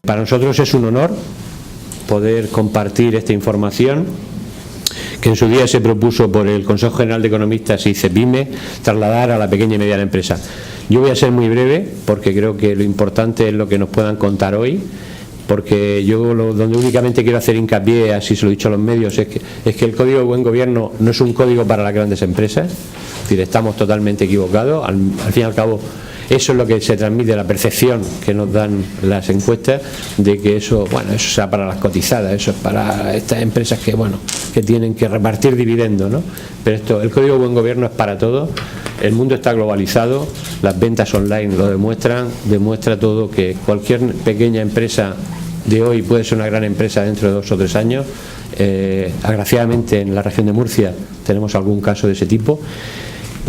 Para nosotros es un honor poder compartir esta información que en su día se propuso por el Consejo General de Economistas y CEPIME trasladar a la pequeña y mediana empresa. Yo voy a ser muy breve porque creo que lo importante es lo que nos puedan contar hoy, porque yo donde únicamente quiero hacer hincapié, así se lo he dicho a los medios, es que el Código de Buen Gobierno no es un código para las grandes empresas. Es decir, estamos totalmente equivocados. Al fin y al cabo, eso es lo que se transmite, la percepción que nos dan las encuestas de que eso, bueno, eso sea para las cotizadas, eso es para estas empresas que tienen que repartir dividendos, ¿no? Pero el Código de Buen Gobierno es para todos. El mundo está globalizado, las ventas online lo demuestra todo, que cualquier pequeña empresa de hoy puede ser una gran empresa dentro de 2 o 3 años. Agraciadamente en la región de Murcia tenemos algún caso de ese tipo.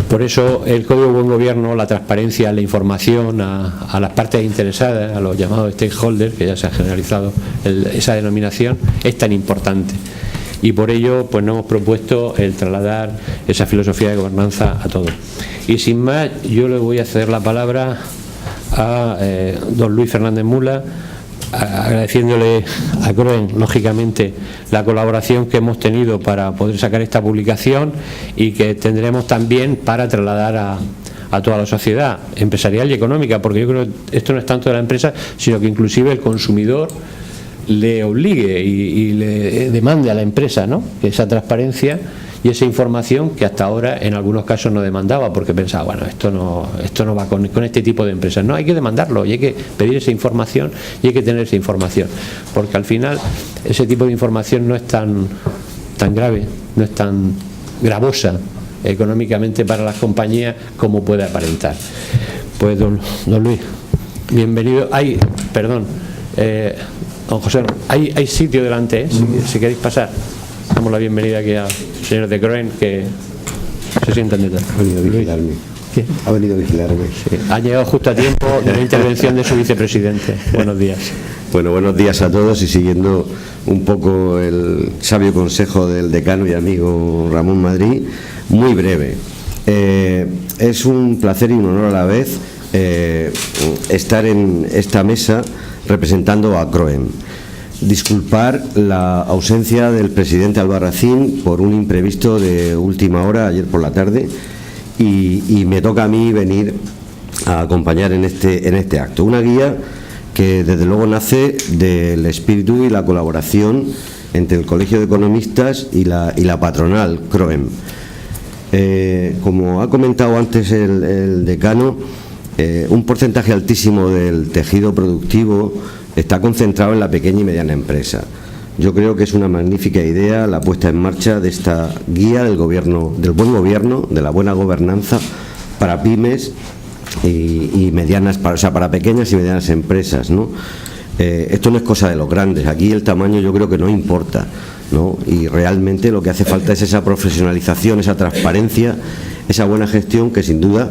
Por eso el Código de Buen Gobierno, la transparencia, la información a las partes interesadas, a los llamados stakeholders, que ya se ha generalizado esa denominación, es tan importante. Y por ello pues nos hemos propuesto el trasladar esa filosofía de gobernanza a todos. Y sin más, yo le voy a ceder la palabra a don Luis Fernández Mula, agradeciéndole a CROEN, lógicamente, la colaboración que hemos tenido para poder sacar esta publicación y que tendremos también para trasladar a toda la sociedad empresarial y económica, porque yo creo que esto no es tanto de la empresa, sino que inclusive el consumidor le obligue y le demande a la empresa, ¿no?, esa transparencia y esa información que hasta ahora en algunos casos no demandaba, porque pensaba, bueno, esto no va con este tipo de empresas. No, hay que demandarlo y hay que pedir esa información y hay que tener esa información, porque al final ese tipo de información no es tan grave, no es tan gravosa económicamente para las compañías como puede aparentar. Pues don Luis, bienvenido. Don José, hay sitio delante, si queréis pasar. Damos la bienvenida aquí a señores de CROEN que se sientan detrás. Ha venido a vigilarme. ¿Qué? Ha venido a vigilarme. Sí, ha llegado justo a tiempo de la intervención de su vicepresidente. Buenos días. Bueno, buenos días a todos, y siguiendo un poco el sabio consejo del decano y amigo Ramón Madrid, muy breve. Es un placer y un honor a la vez estar en esta mesa representando a CROEN. Disculpar la ausencia del presidente Albarracín por un imprevisto de última hora ayer por la tarde, y me toca a mí venir a acompañar en este acto. Una guía que desde luego nace del espíritu y la colaboración entre el Colegio de Economistas y la patronal CROEN. Como ha comentado antes el decano, un porcentaje altísimo del tejido productivo está concentrado en la pequeña y mediana empresa. Yo creo que es una magnífica idea la puesta en marcha de esta guía del buen gobierno, de la buena gobernanza para pymes y medianas, para pequeñas y medianas empresas, ¿no? Esto no es cosa de los grandes, aquí el tamaño yo creo que no importa, ¿no? Y realmente lo que hace falta es esa profesionalización, esa transparencia, esa buena gestión que sin duda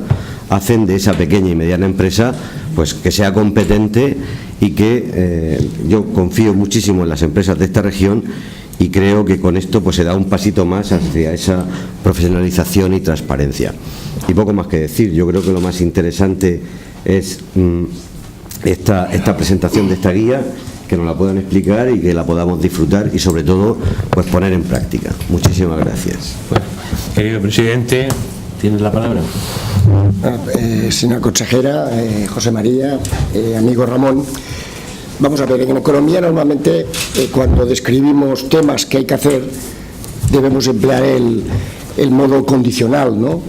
hacen de esa pequeña y mediana empresa pues que sea competente, y que yo confío muchísimo en las empresas de esta región, y creo que con esto pues se da un pasito más hacia esa profesionalización y transparencia. Y poco más que decir. Yo creo que lo más interesante es esta presentación de esta guía, que nos la puedan explicar y que la podamos disfrutar y sobre todo pues poner en práctica. Muchísimas gracias. Bueno, querido presidente, tienes la palabra. Señora consejera, José María, amigo Ramón, vamos a ver, en economía normalmente cuando describimos temas que hay que hacer debemos emplear el modo condicional, ¿no?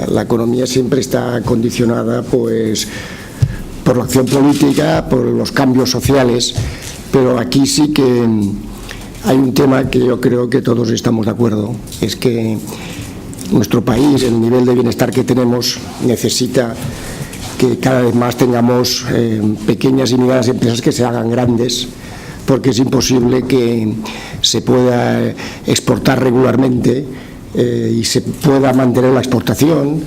La economía siempre está condicionada pues por la acción política, por los cambios sociales, pero aquí sí que hay un tema que yo creo que todos estamos de acuerdo, es que nuestro país, el nivel de bienestar que tenemos, necesita que cada vez más tengamos pequeñas y medianas empresas que se hagan grandes, porque es imposible que se pueda exportar regularmente y se pueda mantener la exportación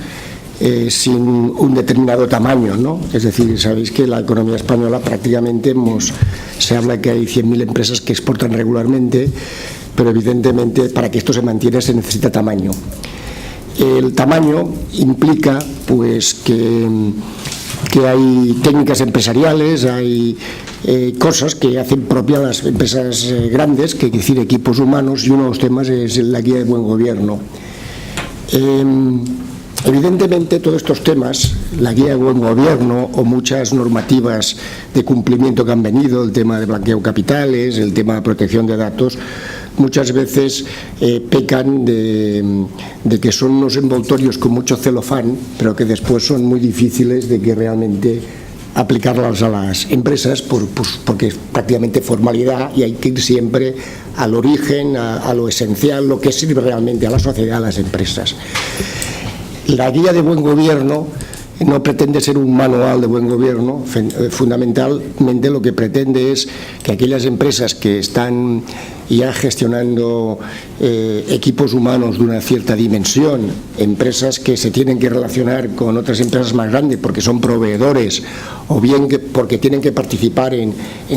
sin un determinado tamaño, ¿no? Es decir, sabéis que la economía española prácticamente se habla que hay 100.000 empresas que exportan regularmente, pero evidentemente para que esto se mantenga se necesita tamaño. El tamaño implica pues que que hay técnicas empresariales, hay cosas que hacen propia las empresas grandes, que quiere decir equipos humanos, y uno de los temas es la guía de buen gobierno. Evidentemente todos estos temas, la guía de buen gobierno o muchas normativas de cumplimiento que han venido, el tema de blanqueo de capitales, el tema de protección de datos, muchas veces pecan de que son unos envoltorios con mucho celofán, pero que después son muy difíciles de que realmente aplicarlas a las empresas porque es prácticamente formalidad y hay que ir siempre al origen, a lo esencial, lo que sirve realmente a la sociedad, a las empresas. La guía de buen gobierno no pretende ser un manual de buen gobierno, fundamentalmente lo que pretende es que aquellas empresas que están ya gestionando equipos humanos de una cierta dimensión, empresas que se tienen que relacionar con otras empresas más grandes porque son proveedores o bien porque tienen que participar en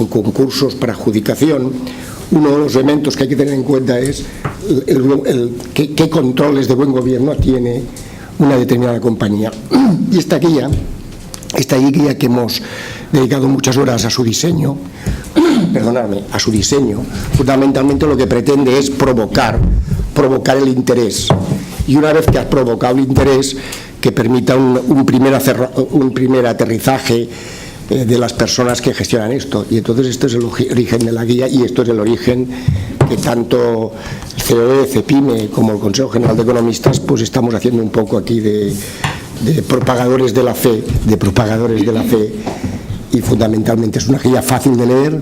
concursos para adjudicación, uno de los elementos que hay que tener en cuenta es qué controles de buen gobierno tiene una determinada compañía. Y esta guía que hemos dedicado muchas horas a su diseño, fundamentalmente lo que pretende es provocar el interés. Y una vez que has provocado el interés, que permita un primer aterrizaje de las personas que gestionan esto. Y entonces este es el origen de la guía y esto es el origen que tanto el COE, CEPIME como el Consejo General de Economistas pues estamos haciendo un poco aquí de propagadores de la fe, y fundamentalmente es una guía fácil de leer,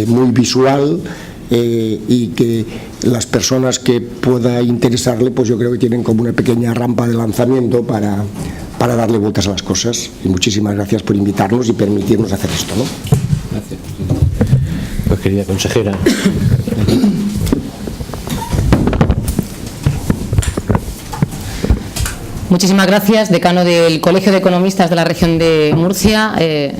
muy visual, y que las personas que pueda interesarle pues yo creo que tienen como una pequeña rampa de lanzamiento para darle vueltas a las cosas. Y muchísimas gracias por invitarnos y permitirnos hacer esto, ¿no? Gracias. Pues querida consejera. Muchísimas gracias, decano del Colegio de Economistas de la región de Murcia,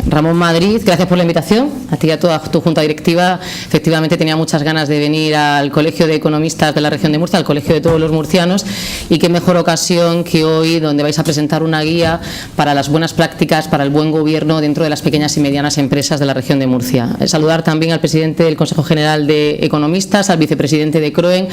Ramón Madrid, gracias por la invitación. A ti y a toda tu junta directiva. Efectivamente tenía muchas ganas de venir al Colegio de Economistas de la región de Murcia, al colegio de todos los murcianos, y qué mejor ocasión que hoy, donde vais a presentar una guía para las buenas prácticas, para el buen gobierno dentro de las pequeñas y medianas empresas de la región de Murcia. Saludar también al presidente del Consejo General de Economistas, al vicepresidente de CROEN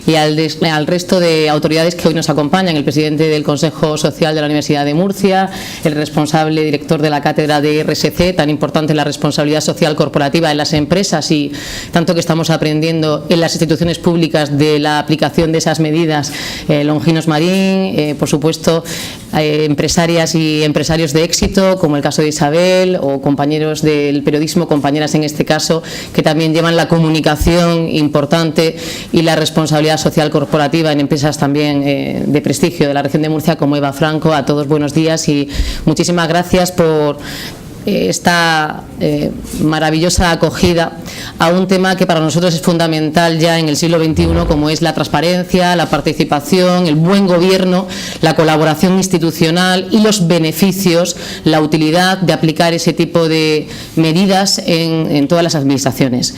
y al resto de autoridades que hoy nos acompañan, el presidente del Consejo Social de la Universidad de Murcia, el responsable director de la cátedra de RSC, tan importante la responsabilidad social corporativa en las empresas y tanto que estamos aprendiendo en las instituciones públicas de la aplicación de esas medidas, Longinos Marín, por supuesto, empresarias y empresarios de éxito, como el caso de Isabel, o compañeros del periodismo, compañeras en este caso, que también llevan la comunicación importante y la responsabilidad social corporativa en empresas también de prestigio de la región de Murcia, como Eva Franco. A todos buenos días y muchísimas gracias por esta maravillosa acogida a un tema que para nosotros es fundamental ya en el siglo XXI, como es la transparencia, la participación, el buen gobierno, la colaboración institucional y los beneficios, la utilidad de aplicar ese tipo de medidas en todas las administraciones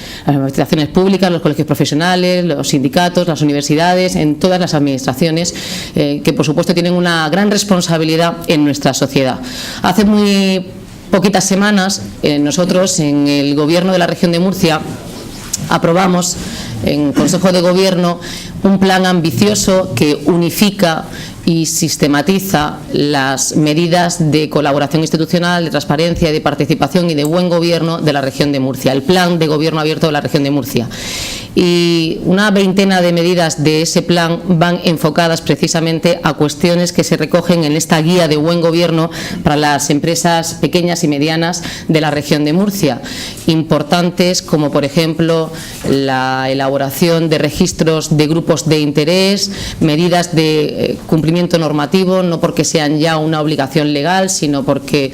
públicas, los colegios profesionales, los sindicatos, las universidades, en todas las administraciones que por supuesto tienen una gran responsabilidad en nuestra sociedad. Hace muy poquitas semanas nosotros en el Gobierno de la región de Murcia aprobamos en Consejo de Gobierno un plan ambicioso que unifica y sistematiza las medidas de colaboración institucional, de transparencia, de participación y de buen gobierno de la región de Murcia, el Plan de Gobierno Abierto de la región de Murcia. Y una veintena de medidas de ese plan van enfocadas precisamente a cuestiones que se recogen en esta guía de buen gobierno para las empresas pequeñas y medianas de la región de Murcia. Importantes como, por ejemplo, la elaboración de registros de grupos de interés, medidas de cumplimiento normativo, no porque sean ya una obligación legal, sino porque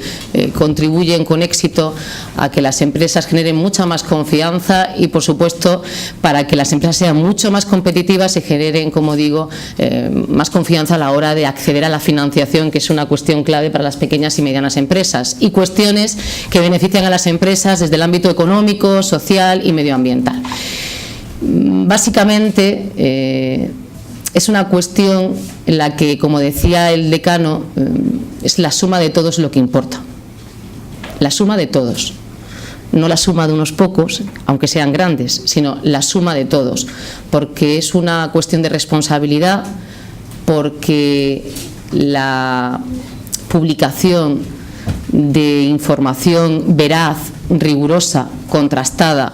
contribuyen con éxito a que las empresas generen mucha más confianza y, por supuesto, para que las empresas sean mucho más competitivas y generen, como digo, más confianza a la hora de acceder a la financiación, que es una cuestión clave para las pequeñas y medianas empresas, y cuestiones que benefician a las empresas desde el ámbito económico, social y medioambiental. Básicamente es una cuestión en la que, como decía el decano, es la suma de todos lo que importa. La suma de todos. No la suma de unos pocos, aunque sean grandes, sino la suma de todos, porque es una cuestión de responsabilidad, porque la publicación de información veraz, rigurosa, contrastada,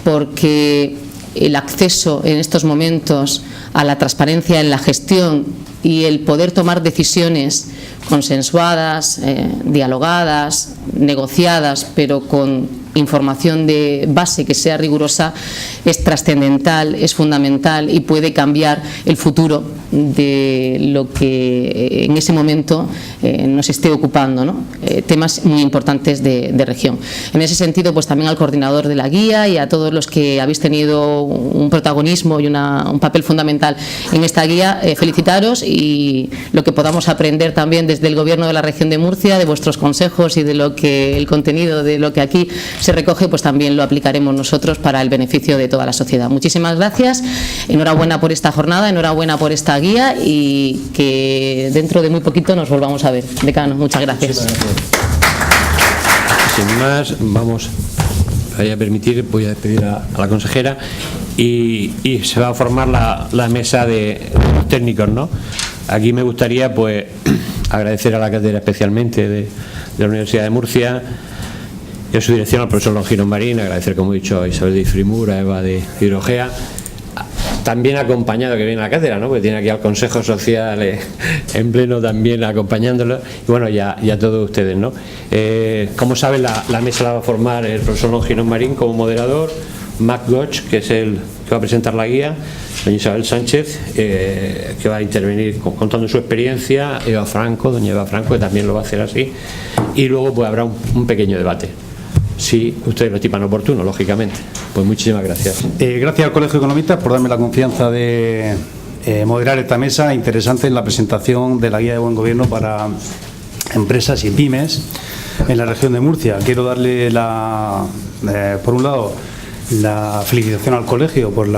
porque el acceso en estos momentos a la transparencia en la gestión y el poder tomar decisiones consensuadas, dialogadas, negociadas, pero con información de base que sea rigurosa, es trascendental, es fundamental y puede cambiar el futuro de lo que en ese momento nos esté ocupando, ¿no? Temas muy importantes de región. En ese sentido, pues también al coordinador de la guía y a todos los que habéis tenido un protagonismo y un papel fundamental en esta guía, felicitaros, y lo que podamos aprender también desde el Gobierno de la región de Murcia, de vuestros consejos y de lo que el contenido de lo que aquí se recoge, pues también lo aplicaremos nosotros para el beneficio de toda la sociedad. Muchísimas gracias, enhorabuena por esta jornada, enhorabuena por esta guía y que dentro de muy poquito nos volvamos a ver. Decano, muchas gracias. Sin más, vamos a permitir, voy a despedir a la consejera y se va a formar la mesa de los técnicos, ¿no? Aquí me gustaría pues agradecer a la cátedra especialmente de la Universidad de Murcia y a su dirección, al profesor Longino Marín, agradecer, como he dicho, a Isabel de Ifrimur, a Eva de Hidrogea, también acompañado que viene a la cátedra, ¿no? Porque tiene aquí al Consejo Social en pleno también acompañándolo, y bueno, ya todos ustedes, ¿no? Como saben, la mesa la va a formar el profesor Longino Marín como moderador, Mac Goch, que es el que va a presentar la guía, doña Isabel Sánchez, que va a intervenir contando su experiencia, doña Eva Franco, que también lo va a hacer así, y luego pues habrá un pequeño debate, si ustedes lo estiman oportuno, lógicamente. Pues muchísimas gracias. Gracias al Colegio de Economistas por darme la confianza de moderar esta mesa interesante en la presentación de la guía de buen gobierno para empresas y pymes en la región de Murcia. Quiero darle por un lado, la felicitación al colegio por el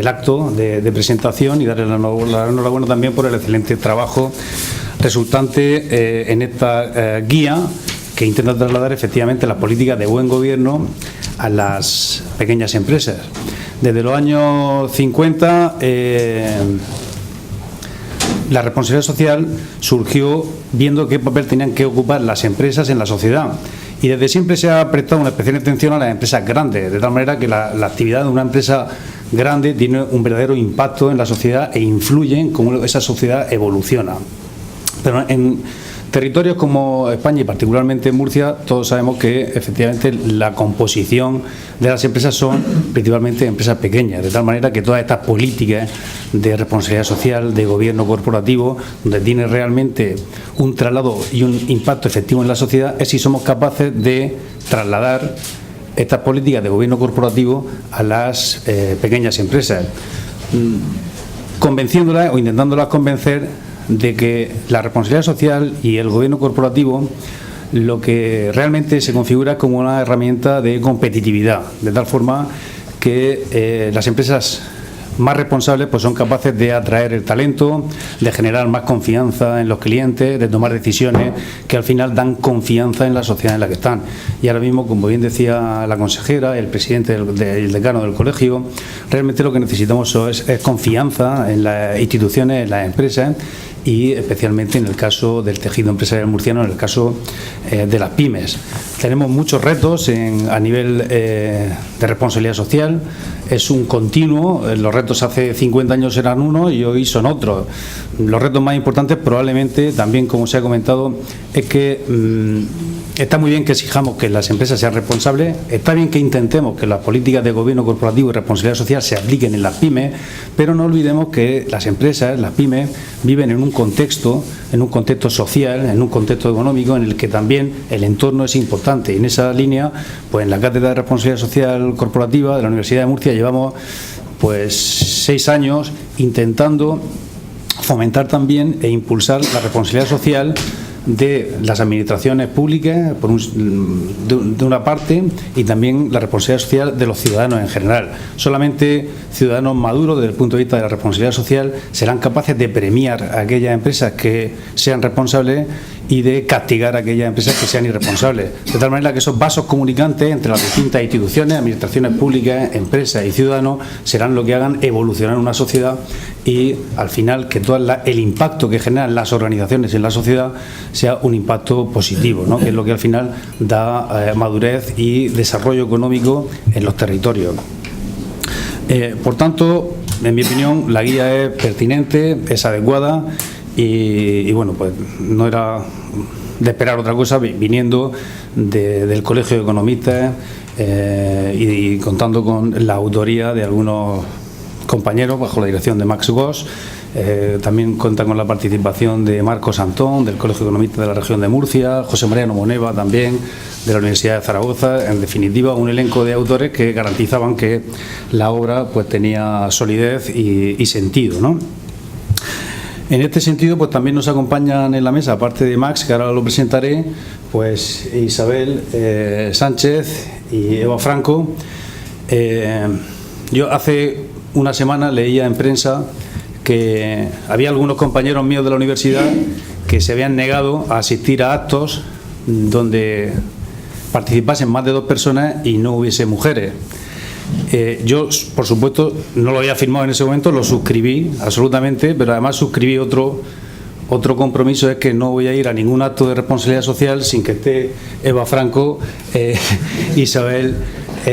acto de presentación y darle la enhorabuena también por el excelente trabajo resultante en esta guía que intenta trasladar efectivamente las políticas de buen gobierno a las pequeñas empresas. Desde los años 50 la responsabilidad social surgió viendo qué papel tenían que ocupar las empresas en la sociedad. Y desde siempre se ha prestado una especial atención a las empresas grandes, de tal manera que la actividad de una empresa grande tiene un verdadero impacto en la sociedad e influye en cómo esa sociedad evoluciona. Pero en territorios como España y particularmente en Murcia, todos sabemos que efectivamente la composición de las empresas son principalmente empresas pequeñas, de tal manera que todas estas políticas de responsabilidad social, de gobierno corporativo, donde tiene realmente un traslado y un impacto efectivo en la sociedad, es si somos capaces de trasladar estas políticas de gobierno corporativo a las pequeñas empresas, convenciéndolas o intentándolas convencer de que la responsabilidad social y el gobierno corporativo lo que realmente se configura como una herramienta de competitividad, de tal forma que las empresas más responsables pues son capaces de atraer el talento, de generar más confianza en los clientes, de tomar decisiones que al final dan confianza en la sociedad en la que están. Y ahora mismo, como bien decía la consejera, el presidente el decano del colegio, realmente lo que necesitamos es confianza en las instituciones, en las empresas, y especialmente en el caso del tejido empresarial murciano, en el caso de las pymes. Tenemos muchos retos a nivel de responsabilidad social, es un continuo, los retos hace 50 años eran unos y hoy son otros. Los retos más importantes probablemente, también como se ha comentado, es que está muy bien que exijamos que las empresas sean responsables, está bien que intentemos que las políticas de gobierno corporativo y responsabilidad social se apliquen en las pymes, pero no olvidemos que las empresas, las pymes, viven en un contexto social, en un contexto económico en el que también el entorno es importante. Y en esa línea, pues en la Cátedra de Responsabilidad Social Corporativa de la Universidad de Murcia llevamos pues 6 años intentando fomentar también e impulsar la responsabilidad social de las administraciones públicas de una parte, y también la responsabilidad social de los ciudadanos en general. Solamente ciudadanos maduros desde el punto de vista de la responsabilidad social serán capaces de premiar a aquellas empresas que sean responsables y de castigar a aquellas empresas que sean irresponsables. De tal manera que esos vasos comunicantes entre las distintas instituciones, administraciones públicas, empresas y ciudadanos serán lo que hagan evolucionar una sociedad, y al final que todo el impacto que generan las organizaciones en la sociedad sea un impacto positivo, ¿no? Que es lo que al final da madurez y desarrollo económico en los territorios. Por tanto, en mi opinión, la guía es pertinente, es adecuada, y bueno, pues no era de esperar otra cosa viniendo del Colegio de Economistas y contando con la autoría de algunos compañeros bajo la dirección de Max Goss. También cuenta con la participación de Marcos Antón, del Colegio de Economistas de la región de Murcia, José María Nomoneva también, de la Universidad de Zaragoza. En definitiva, un elenco de autores que garantizaban que la obra pues tenía solidez y sentido, ¿no? En este sentido, pues también nos acompañan en la mesa, aparte de Max, que ahora lo presentaré, pues Isabel Sánchez y Eva Franco. Yo hace una semana leía en prensa que había algunos compañeros míos de la universidad que se habían negado a asistir a actos donde participasen más de 2 personas y no hubiese mujeres. Yo, por supuesto, no lo había firmado en ese momento, lo suscribí absolutamente, pero además suscribí otro compromiso, es que no voy a ir a ningún acto de responsabilidad social sin que esté Eva Franco, Isabel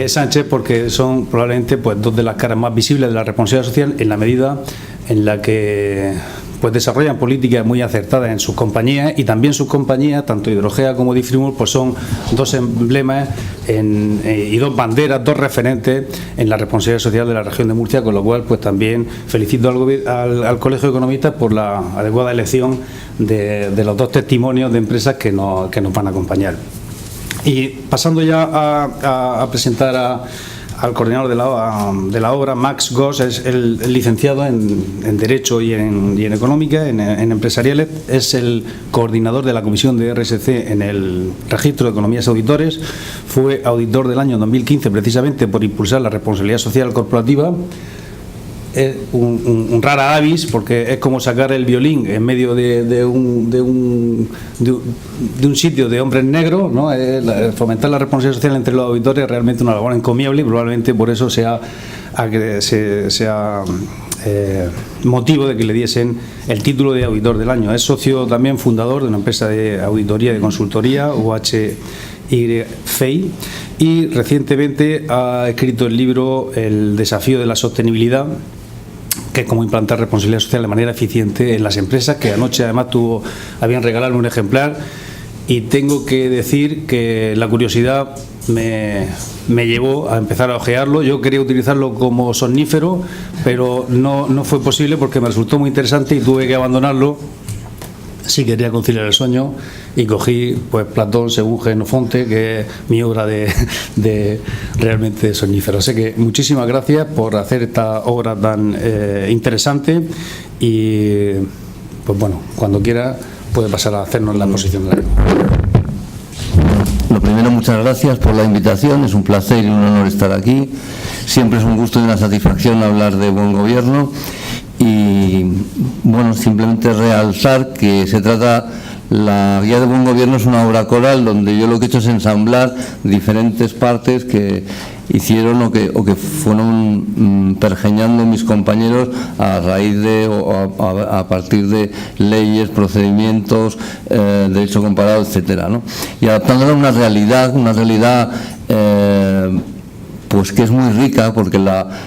Sánchez, porque son probablemente pues 2 de las caras más visibles de la responsabilidad social, en la medida en la que pues desarrollan políticas muy acertadas en sus compañías, y también sus compañías, tanto Hidrogea como Difrimur, pues son 2 emblemas y 2 banderas, 2 referentes en la responsabilidad social de la región de Murcia, con lo cual pues también felicito al Colegio de Economistas por la adecuada elección de los 2 testimonios de empresas que nos van a acompañar. Y pasando ya a presentar al coordinador de la obra, Max Goss es el licenciado en Derecho y en Económica, en Empresariales, es el coordinador de la Comisión de RSC en el Registro de Economías Auditores, fue auditor del año 2015 precisamente por impulsar la responsabilidad social corporativa. Es un rara avis, porque es como sacar el violín en medio de un sitio de hombres negros, ¿no? Fomentar la responsabilidad social entre los auditores es realmente una labor encomiable, y probablemente por eso sea motivo de que le diesen el título de auditor del año. Es socio también fundador de una empresa de auditoría y de consultoría, UHY, y recientemente ha escrito el libro El desafío de la sostenibilidad, que es cómo implantar responsabilidad social de manera eficiente en las empresas, que anoche además tuvo a bien regalarme un ejemplar, y tengo que decir que la curiosidad me llevó a empezar a ojearlo. Yo quería utilizarlo como somnífero, pero no fue posible porque me resultó muy interesante y tuve que abandonarlo si quería conciliar el sueño, y cogí pues Platón según Jenofonte, que es mi obra de realmente somnífero. Así que muchísimas gracias por hacer esta obra tan interesante, y pues bueno, cuando quiera puede pasar a hacernos la exposición de la lengua. Lo primero, muchas gracias por la invitación, es un placer y un honor estar aquí. Siempre es un gusto y una satisfacción hablar de buen gobierno, y bueno, simplemente realzar que se trata, la guía de buen gobierno es una obra coral donde yo lo que he hecho es ensamblar diferentes partes que hicieron o que fueron pergeñando mis compañeros a raíz de a partir de leyes, procedimientos, derecho comparado, etcétera, ¿no? Y adaptándola a una realidad pues que es muy rica, porque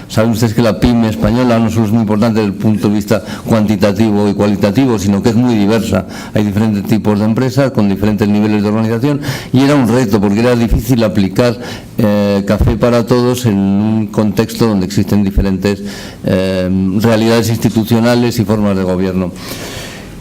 saben ustedes que la pyme española no solo es muy importante desde el punto de vista cuantitativo y cualitativo, sino que es muy diversa. Hay diferentes tipos de empresas con diferentes niveles de organización, y era un reto porque era difícil aplicar café para todos en un contexto donde existen diferentes realidades institucionales y formas de gobierno.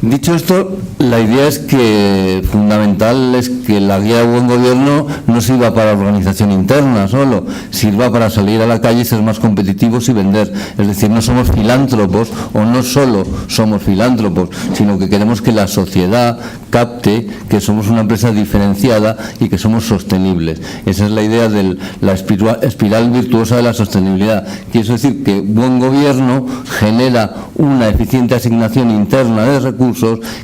Dicho esto, la idea es que fundamental es que la guía de buen gobierno no sirva para organización interna solo, sirva para salir a la calle y ser más competitivos y vender. Es decir, no somos filántropos, o no solo somos filántropos, sino que queremos que la sociedad capte que somos una empresa diferenciada y que somos sostenibles. Esa es la idea de la espiral virtuosa de la sostenibilidad. Quiere decir que buen gobierno genera una eficiente asignación interna de recursos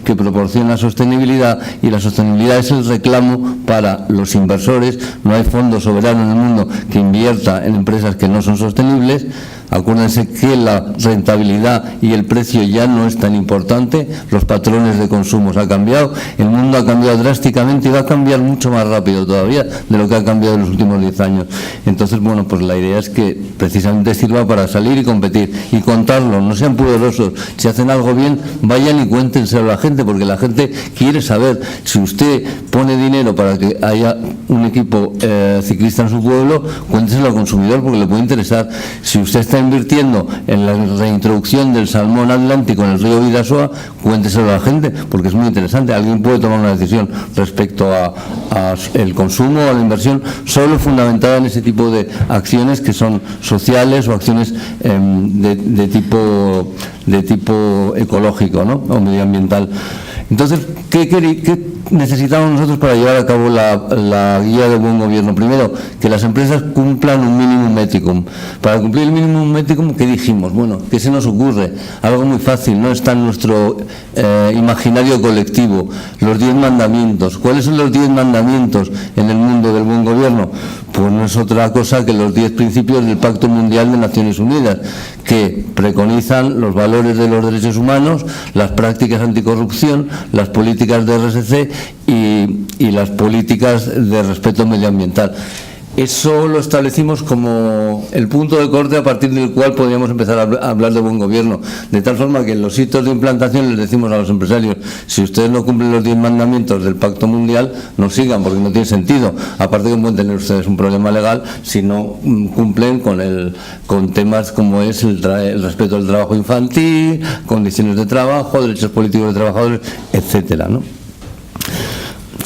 que proporciona sostenibilidad, y la sostenibilidad es el reclamo para los inversores. No hay fondo soberano en el mundo que invierta en empresas que no son sostenibles. Acuérdense que la rentabilidad y el precio ya no es tan importante, los patrones de consumo se han cambiado, el mundo ha cambiado drásticamente y va a cambiar mucho más rápido todavía de lo que ha cambiado en los últimos 10 años. Entonces, bueno, pues la idea es que precisamente sirva para salir y competir y contarlo, no sean pudorosos. Si hacen algo bien, vayan y cuéntenselo a la gente, porque la gente quiere saber. Si usted pone dinero para que haya un equipo ciclista en su pueblo, cuénteselo al consumidor, porque le puede interesar. Si usted está invirtiendo en la reintroducción del salmón atlántico en el río Bidasoa, cuénteselo a la gente, porque es muy interesante. Alguien puede tomar una decisión respecto a el consumo o a la inversión solo fundamentada en ese tipo de acciones que son sociales o acciones de tipo ecológico, ¿no?, o medioambiental. Entonces, ¿qué necesitamos nosotros para llevar a cabo la guía de buen gobierno? Primero, que las empresas cumplan un minimum éticum. Para cumplir el minimum éticum, ¿qué dijimos? Bueno, ¿qué se nos ocurre? Algo muy fácil, no está en nuestro imaginario colectivo. Los 10 mandamientos. ¿Cuáles son los 10 mandamientos en el mundo del buen gobierno? Pues no es otra cosa que los 10 principios del Pacto Mundial de Naciones Unidas, que preconizan los valores de los derechos humanos, las prácticas anticorrupción, las políticas de RSC y las políticas de respeto medioambiental. Eso lo establecimos como el punto de corte a partir del cual podríamos empezar a hablar de buen gobierno, de tal forma que en los hitos de implantación les decimos a los empresarios: si ustedes no cumplen los 10 mandamientos del Pacto Mundial, no sigan, porque no tiene sentido. Aparte que pueden tener ustedes un problema legal si no cumplen con temas como es el respeto al trabajo infantil, condiciones de trabajo, derechos políticos de trabajadores, etcétera, ¿no?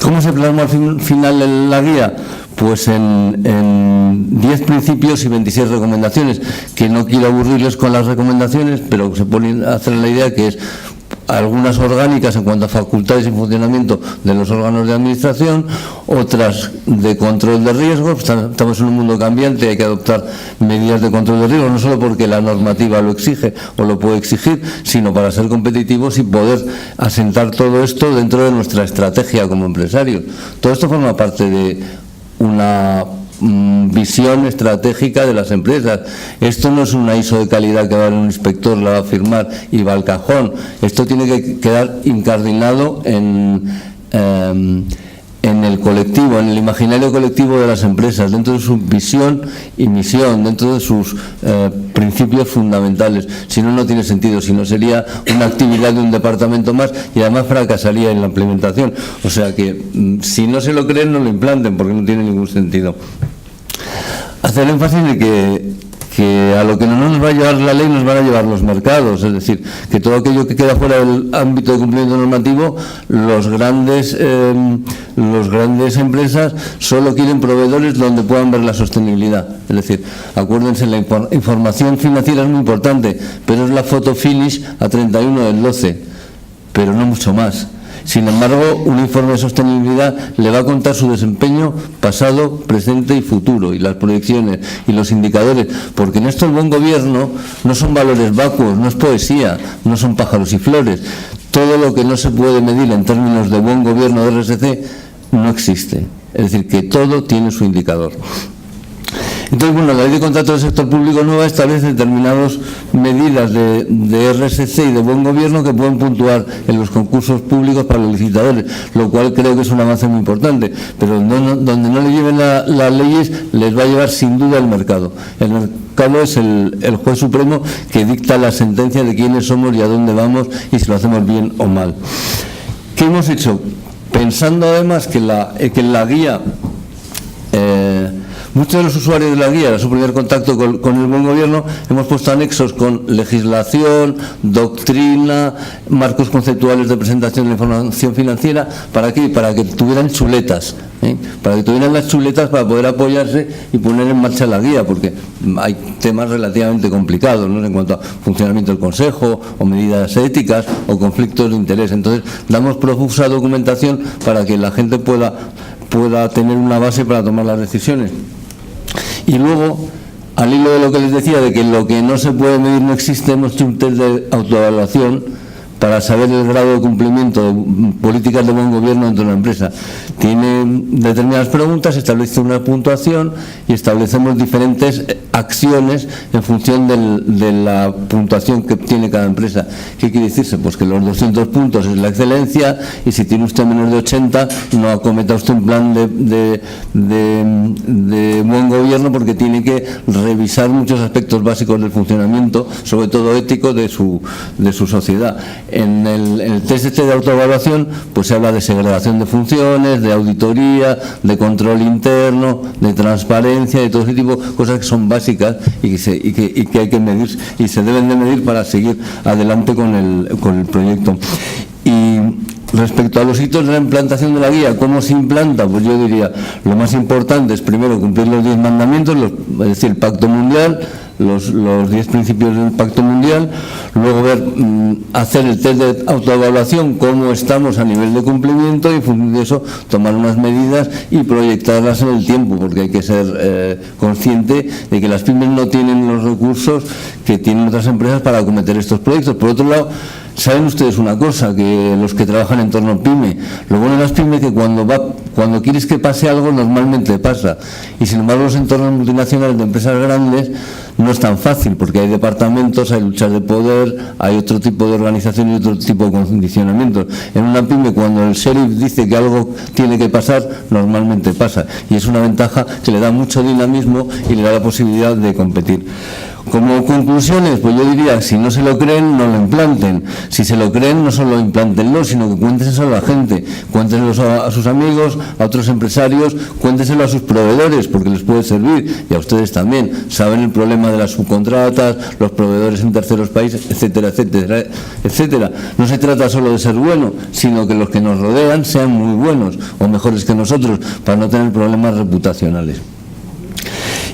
¿Cómo se plasma al final la guía? Pues en 10 principios y 26 recomendaciones, que no quiero aburrirles con las recomendaciones, pero se ponen a hacer la idea que es algunas orgánicas en cuanto a facultades y funcionamiento de los órganos de administración, otras de control de riesgos. Estamos en un mundo cambiante, hay que adoptar medidas de control de riesgos, no solo porque la normativa lo exige o lo puede exigir, sino para ser competitivos y poder asentar todo esto dentro de nuestra estrategia como empresarios. Todo esto forma parte de una visión estratégica de las empresas. Esto no es una ISO de calidad que va a dar un inspector, la va a firmar y va al cajón. Esto tiene que quedar incardinado en el colectivo, en el imaginario colectivo de las empresas, dentro de su visión y misión, dentro de sus principios fundamentales. Si no, no tiene sentido, si no sería una actividad de un departamento más y además fracasaría en la implementación. O sea que si no se lo creen, no lo implanten, porque no tiene ningún sentido. Hacer énfasis de que a lo que no nos va a llevar la ley nos van a llevar los mercados, es decir, que todo aquello que queda fuera del ámbito de cumplimiento normativo, los grandes empresas solo quieren proveedores donde puedan ver la sostenibilidad. Es decir, acuérdense, la información financiera es muy importante, pero es la foto finish a 31/12, pero no mucho más. Sin embargo, un informe de sostenibilidad le va a contar su desempeño pasado, presente y futuro, y las proyecciones y los indicadores, porque en esto el buen gobierno no son valores vacuos, no es poesía, no son pájaros y flores. Todo lo que no se puede medir en términos de buen gobierno de RSC no existe. Es decir, que todo tiene su indicador. Entonces, bueno, la ley de contratos del sector público nueva establece determinadas medidas de RSC y de buen gobierno que pueden puntuar en los concursos públicos para los licitadores, lo cual creo que es un avance muy importante, pero donde no le lleven las leyes les va a llevar sin duda el mercado. El mercado es el juez supremo que dicta la sentencia de quiénes somos y a dónde vamos y si lo hacemos bien o mal. ¿Qué hemos hecho? Pensando además que en la guía Muchos de los usuarios de la guía, a su primer contacto con el buen gobierno, hemos puesto anexos con legislación, doctrina, marcos conceptuales de presentación de la información financiera. ¿Para qué? Para que tuvieran chuletas, para que tuvieran las chuletas para poder apoyarse y poner en marcha la guía, porque hay temas relativamente complicados, ¿no?, en cuanto a funcionamiento del Consejo o medidas éticas o conflictos de interés. Entonces damos profusa documentación para que la gente pueda tener una base para tomar las decisiones. Y luego, al hilo de lo que les decía, de que lo que no se puede medir no existe, hemos hecho un test de autoevaluación para saber el grado de cumplimiento de políticas de buen gobierno dentro de la empresa. Tiene determinadas preguntas, establece una puntuación y establecemos diferentes acciones en función de la puntuación que tiene cada empresa. ¿Qué quiere decirse? Pues que los 200 puntos es la excelencia, y si tiene usted menos de 80 no acometa usted un plan de buen gobierno, porque tiene que revisar muchos aspectos básicos del funcionamiento, sobre todo ético, de su sociedad. En el test de autoevaluación pues se habla de segregación de funciones, de auditoría, de control interno, de transparencia, de todo ese tipo de cosas que son básicas y que hay que medir y se deben de medir para seguir adelante con el proyecto. Y respecto a los hitos de la implantación de la guía, ¿cómo se implanta? Pues yo diría, lo más importante es primero cumplir los 10 mandamientos, es decir, el Pacto Mundial, los 10 principios del Pacto Mundial, luego hacer el test de autoevaluación, cómo estamos a nivel de cumplimiento, y en función de eso tomar unas medidas y proyectarlas en el tiempo, porque hay que ser consciente de que las pymes no tienen los recursos que tienen otras empresas para acometer estos proyectos. Por otro lado, saben ustedes una cosa, que los que trabajan en torno a pyme, lo bueno de las pymes es que cuando quieres que pase algo normalmente pasa, y sin embargo los entornos multinacionales de empresas grandes no es tan fácil, porque hay departamentos, hay luchas de poder, hay otro tipo de organización y otro tipo de condicionamientos. En una pyme, cuando el sheriff dice que algo tiene que pasar, normalmente pasa, y es una ventaja que le da mucho dinamismo y le da la posibilidad de competir. Como conclusiones, pues yo diría, si no se lo creen, no lo implanten. Si se lo creen, no solo implantenlo, sino que cuénteselo a la gente, cuénteselo a sus amigos, a otros empresarios, cuénteselo a sus proveedores, porque les puede servir, y a ustedes también. Saben el problema de las subcontratas, los proveedores en terceros países, etcétera, etcétera, etcétera. No se trata solo de ser bueno, sino que los que nos rodean sean muy buenos o mejores que nosotros, para no tener problemas reputacionales.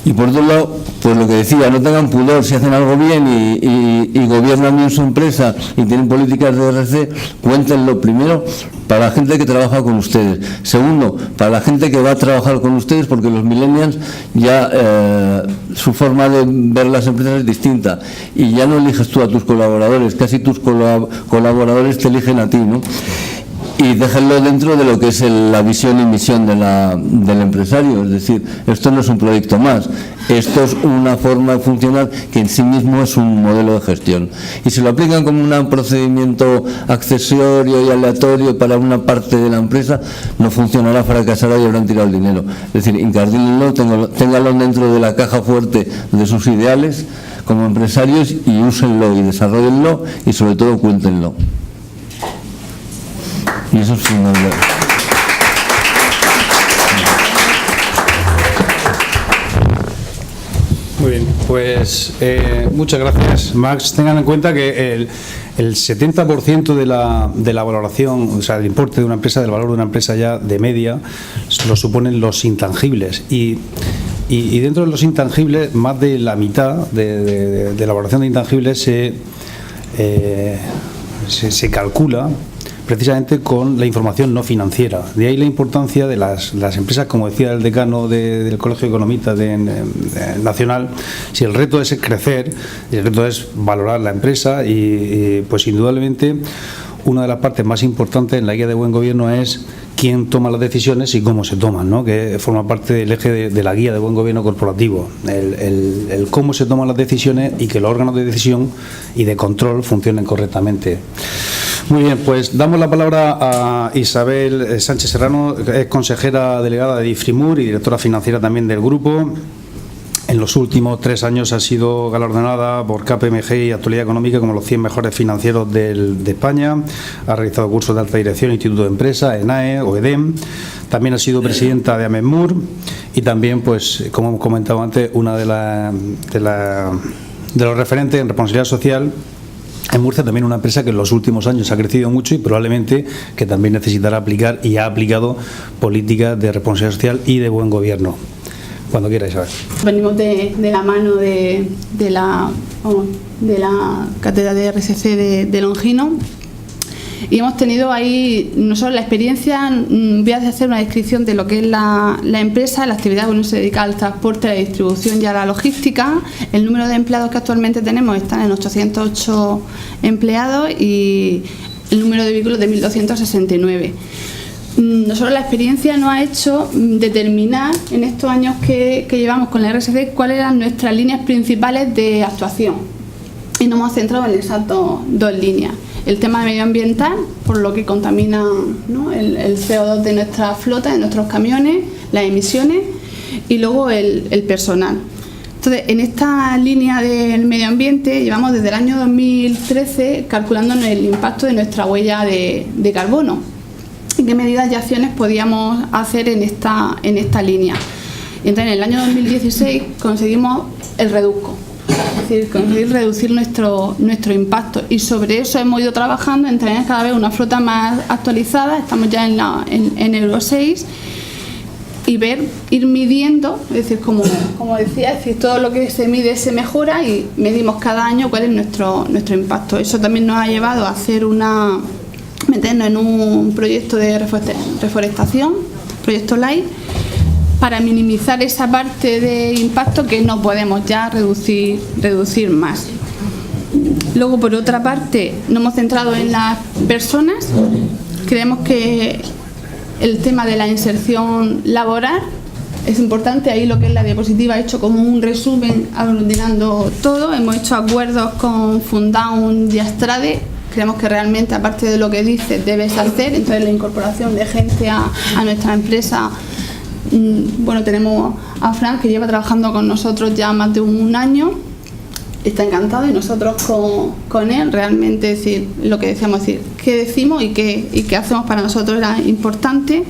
Y por otro lado, pues lo que decía, no tengan pudor, si hacen algo bien y gobiernan bien su empresa y tienen políticas de RC, cuéntenlo primero para la gente que trabaja con ustedes. Segundo, para la gente que va a trabajar con ustedes, porque los millennials ya su forma de ver las empresas es distinta, y ya no eliges tú a tus colaboradores, casi tus colaboradores te eligen a ti, ¿no? Y déjenlo dentro de lo que es la visión y misión del empresario. Es decir, esto no es un proyecto más, esto es una forma de funcionar que en sí mismo es un modelo de gestión. Y si lo aplican como un procedimiento accesorio y aleatorio para una parte de la empresa, no funcionará, fracasará y habrán tirado el dinero. Es decir, incardínenlo, ténganlo dentro de la caja fuerte de sus ideales como empresarios, y úsenlo y desarrollenlo, y sobre todo cuéntenlo. Y eso es fundamental. Muy bien, pues muchas gracias, Max. Tengan en cuenta que el 70% de la valoración, o sea, el importe de una empresa, del valor de una empresa ya de media, lo suponen los intangibles. Y dentro de los intangibles, más de la mitad de la valoración de intangibles se calcula precisamente con la información no financiera. De ahí la importancia de las empresas, como decía el decano del Colegio de Economistas Nacional. Si el reto es crecer, el reto es valorar la empresa, y pues indudablemente una de las partes más importantes en la guía de buen gobierno es quién toma las decisiones y cómo se toman, ¿no? Que forma parte del eje de la guía de buen gobierno corporativo, el cómo se toman las decisiones y que los órganos de decisión y de control funcionen correctamente. Muy bien, pues damos la palabra a Isabel Sánchez Serrano, que es consejera delegada de IFRIMUR y directora financiera también del grupo. En en los últimos 3 años ha sido galardonada por KPMG y Actualidad Económica como los 100 mejores financieros de España. Ha realizado cursos de alta dirección, Instituto de Empresa, ENAE o EDEM. También ha sido presidenta de AMEMUR y también, pues, como hemos comentado antes, una de los referentes en responsabilidad social en Murcia, también una empresa que en los últimos años ha crecido mucho y probablemente que también necesitará aplicar y ha aplicado políticas de responsabilidad social y de buen gobierno. Cuando quieras, Isabel. Venimos de la mano de la cátedra de RSC de Longino y hemos tenido ahí no solo la experiencia. Voy a hacer una descripción de lo que es la empresa, la actividad que se dedica al transporte, a la distribución y a la logística. El número de empleados que actualmente tenemos está en 808 empleados y el número de vehículos de 1.269. Nosotros la experiencia nos ha hecho determinar en estos años que llevamos con la RSC cuáles eran nuestras líneas principales de actuación y nos hemos centrado en esas dos líneas. El tema medioambiental, por lo que contamina, ¿no?, el CO2 de nuestra flota, de nuestros camiones, las emisiones, y luego el personal. Entonces, en esta línea del medio ambiente llevamos desde el año 2013 calculándonos el impacto de nuestra huella de carbono y qué medidas y acciones podíamos hacer en esta línea. Y entonces, en el año 2016 conseguimos el reduzco. Es decir, conseguir reducir nuestro impacto, y sobre eso hemos ido trabajando en tener cada vez una flota más actualizada. Estamos ya en Euro 6 y ir midiendo, es decir, como decía, es decir, todo lo que se mide se mejora y medimos cada año cuál es nuestro impacto. Eso también nos ha llevado a hacer meternos en un proyecto de reforestación, proyecto LIFE, para minimizar esa parte de impacto que no podemos ya reducir más. Luego, por otra parte, nos hemos centrado en las personas. Creemos que el tema de la inserción laboral es importante. Ahí lo que es la diapositiva he hecho como un resumen aglutinando todo. Hemos hecho acuerdos con Fundaun y Astrade. Creemos que realmente, aparte de lo que dice, debes hacer. Entonces, la incorporación de gente a nuestra empresa. Bueno, tenemos a Fran, que lleva trabajando con nosotros ya más de un año, está encantado, y nosotros con él realmente, decir lo que decíamos, decir qué decimos y qué hacemos para nosotros era importante.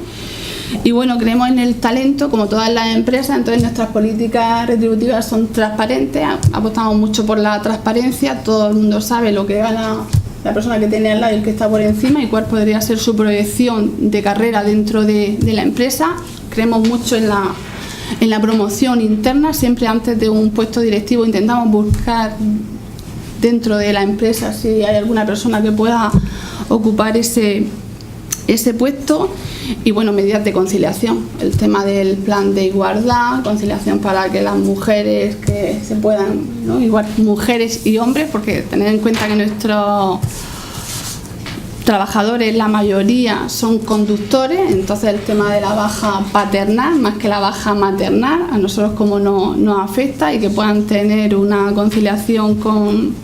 Y bueno, creemos en el talento como todas las empresas. Entonces, nuestras políticas retributivas son transparentes, apostamos mucho por la transparencia. Todo el mundo sabe lo que gana la persona que tiene al lado y el que está por encima, y cuál podría ser su proyección de carrera dentro de la empresa. Creemos mucho en la promoción interna. Siempre antes de un puesto directivo intentamos buscar dentro de la empresa si hay alguna persona que pueda ocupar ese puesto. Y bueno, medidas de conciliación, el tema del plan de igualdad, conciliación para que las mujeres que se puedan, ¿no?, igual mujeres y hombres, porque tener en cuenta que nuestros trabajadores, la mayoría son conductores, entonces el tema de la baja paternal más que la baja maternal a nosotros como nos afecta, y que puedan tener una conciliación con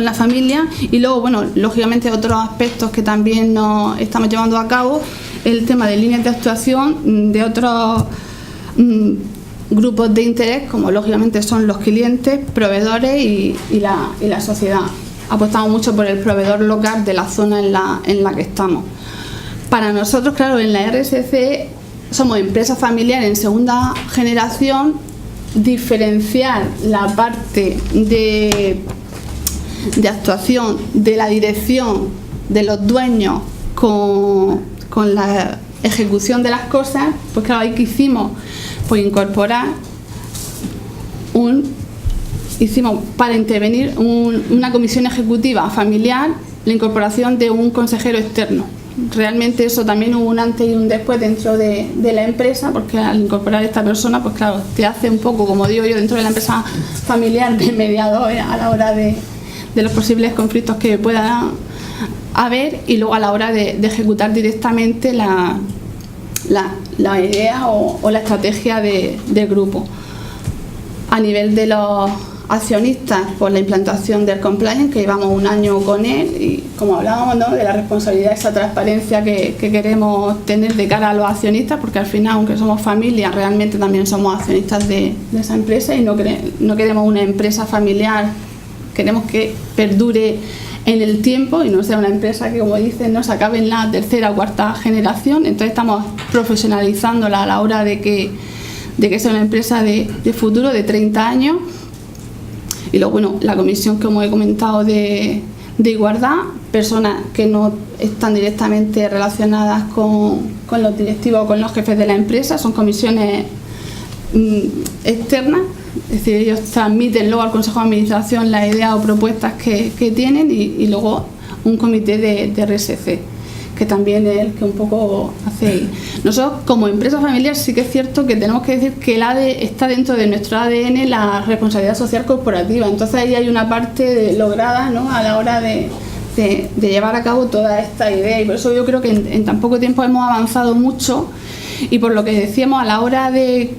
la familia. Y luego, bueno, lógicamente otros aspectos que también nos estamos llevando a cabo, el tema de líneas de actuación de otros grupos de interés, como lógicamente son los clientes, proveedores y la sociedad. Apostamos mucho por el proveedor local de la zona en la que estamos. Para nosotros, claro, en la RSC somos empresa familiar en segunda generación. Diferenciar la parte de actuación de la dirección, de los dueños, con la ejecución de las cosas, pues claro, ahí que hicimos, pues incorporar hicimos para intervenir una comisión ejecutiva familiar, la incorporación de un consejero externo. Realmente eso también hubo un antes y un después dentro de la empresa, porque al incorporar a esta persona, pues claro, te hace un poco, como digo yo, dentro de la empresa familiar, de mediador a la hora de los posibles conflictos que pueda haber, y luego a la hora de ejecutar directamente la idea o la estrategia del grupo. A nivel de los accionistas por la implantación del compliance, que llevamos un año con él, y como hablábamos, ¿no?, de la responsabilidad, esa transparencia que queremos tener de cara a los accionistas, porque al final, aunque somos familia, realmente también somos accionistas de esa empresa, y no queremos una empresa familiar, queremos que perdure en el tiempo y no sea una empresa que, como dicen, no se acabe en la tercera o cuarta generación. Entonces estamos profesionalizándola a la hora de que sea una empresa de futuro, de 30 años. Y luego, bueno, la comisión, como he comentado, de igualdad, personas que no están directamente relacionadas con los directivos o con los jefes de la empresa, son comisiones externas, es decir, ellos transmiten luego al Consejo de Administración las ideas o propuestas que tienen, y luego un comité de RSC, que también es el que un poco hace. Nosotros, como empresa familiar, sí que es cierto que tenemos que decir que está dentro de nuestro ADN la responsabilidad social corporativa. Entonces ahí hay una parte lograda, ¿no?, a la hora de llevar a cabo toda esta idea, y por eso yo creo que en tan poco tiempo hemos avanzado mucho, y por lo que decíamos, a la hora de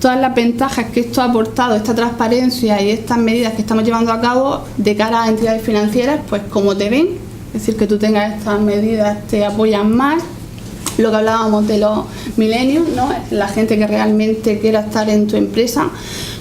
todas las ventajas que esto ha aportado, esta transparencia y estas medidas que estamos llevando a cabo de cara a entidades financieras, pues como te ven, es decir, que tú tengas estas medidas te apoyan más. Lo que hablábamos de los millennials, ¿no?, la gente que realmente quiera estar en tu empresa.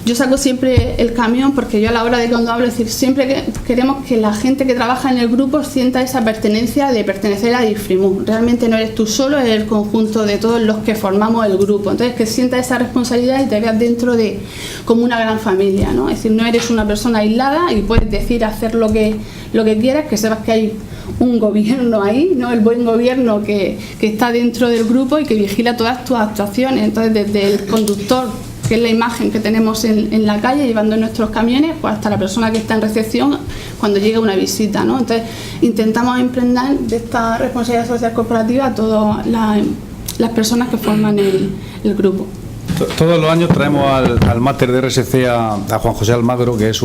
Yo saco siempre el camión, porque yo a la hora de cuando hablo, es decir, siempre queremos que la gente que trabaja en el grupo sienta esa pertenencia de pertenecer a Difrimu. Realmente no eres tú solo, es el conjunto de todos los que formamos el grupo. Entonces, que sientas esa responsabilidad y te veas dentro de como una gran familia, ¿no? Es decir, no eres una persona aislada y puedes decir, hacer lo que quieras, que sepas que hay un gobierno ahí, ¿no?, el buen gobierno que está dentro del grupo y que vigila todas tus actuaciones. Entonces, desde el conductor, que es la imagen que tenemos en la calle llevando nuestros camiones, pues hasta la persona que está en recepción cuando llega una visita, ¿no? Entonces intentamos emprender de esta responsabilidad social corporativa a todas las personas que forman el grupo. Todos los años traemos al máster de RSC a Juan José Almagro, que es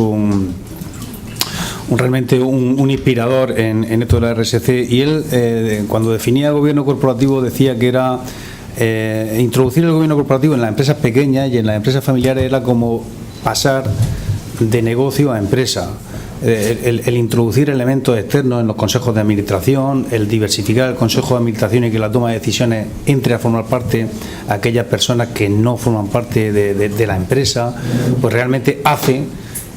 realmente un inspirador en esto de la RSC, y él cuando definía el gobierno corporativo decía que era introducir el gobierno corporativo en las empresas pequeñas y en las empresas familiares era como pasar de negocio a empresa. El introducir elementos externos en los consejos de administración, el diversificar el consejo de administración y que la toma de decisiones entre a formar parte a aquellas personas que no forman parte de la empresa, pues realmente hace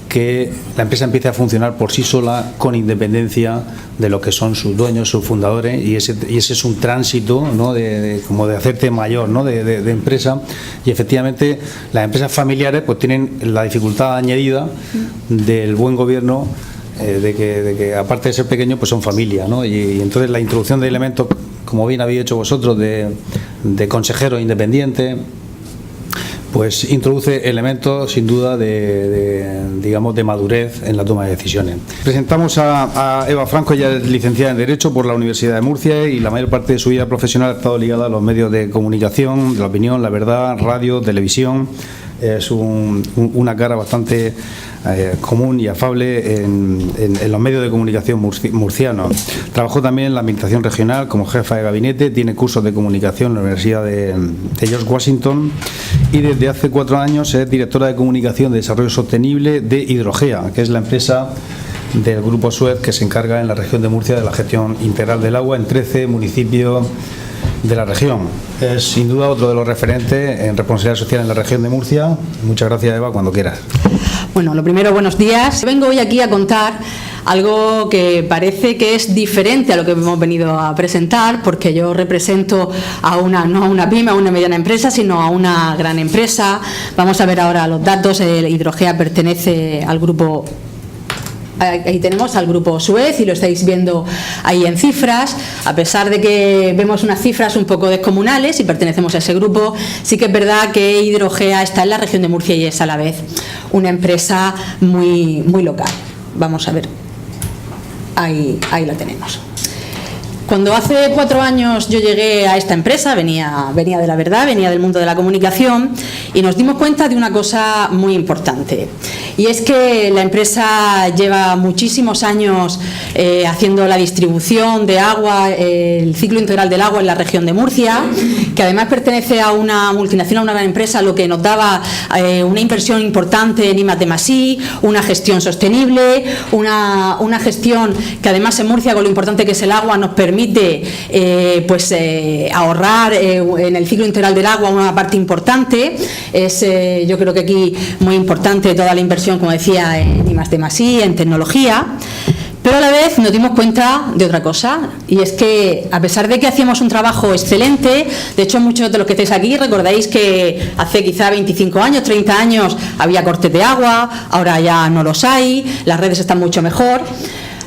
que la empresa empiece a funcionar por sí sola, con independencia de lo que son sus dueños, sus fundadores, y ese es un tránsito, ¿no?, como de hacerte mayor, ¿no?, de empresa. Y efectivamente las empresas familiares pues tienen la dificultad añadida del buen gobierno, de que aparte de ser pequeños pues son familia, ¿no? Y entonces la introducción de elementos, como bien habéis hecho vosotros, de consejeros independientes, pues introduce elementos sin duda digamos de madurez en la toma de decisiones. Presentamos a Eva Franco. Ella es licenciada en Derecho por la Universidad de Murcia y la mayor parte de su vida profesional ha estado ligada a los medios de comunicación, de la opinión, la verdad, radio, televisión. Es una cara bastante común y afable en los medios de comunicación murcianos. Trabajó también en la administración regional como jefa de gabinete, tiene cursos de comunicación en la Universidad de George Washington y desde hace 4 años es directora de comunicación de desarrollo sostenible de Hidrogea, que es la empresa del Grupo Suez que se encarga en la región de Murcia de la gestión integral del agua en 13 municipios de la región. Es sin duda otro de los referentes en responsabilidad social en la región de Murcia. Muchas gracias, Eva, cuando quieras. Bueno, lo primero, buenos días. Vengo hoy aquí a contar algo que parece que es diferente a lo que hemos venido a presentar, porque yo represento no a una pyme, a una mediana empresa, sino a una gran empresa. Vamos a ver ahora los datos. Hidrogea pertenece al grupo. Ahí tenemos al grupo Suez y lo estáis viendo ahí en cifras. A pesar de que vemos unas cifras un poco descomunales y pertenecemos a ese grupo, sí que es verdad que Hidrogea está en la región de Murcia y es a la vez una empresa muy, muy local. Vamos a ver, ahí la tenemos. Cuando hace 4 años yo llegué a esta empresa, venía de la verdad, venía del mundo de la comunicación y nos dimos cuenta de una cosa muy importante. y es que la empresa lleva muchísimos años haciendo la distribución de agua, el ciclo integral del agua en la región de Murcia, que además pertenece a una multinacional, a una gran empresa, lo que nos daba una inversión importante en I+D+I, una gestión sostenible, una gestión que además en Murcia, con lo importante que es el agua, nos permite ahorrar en el ciclo integral del agua una parte importante. Es yo creo que aquí muy importante toda la inversión, como decía, en I+D+I, en tecnología. Pero a la vez nos dimos cuenta de otra cosa, y es que a pesar de que hacíamos un trabajo excelente, de hecho muchos de los que estáis aquí recordáis que hace quizá 25 años, 30 años había cortes de agua, ahora ya no los hay, las redes están mucho mejor.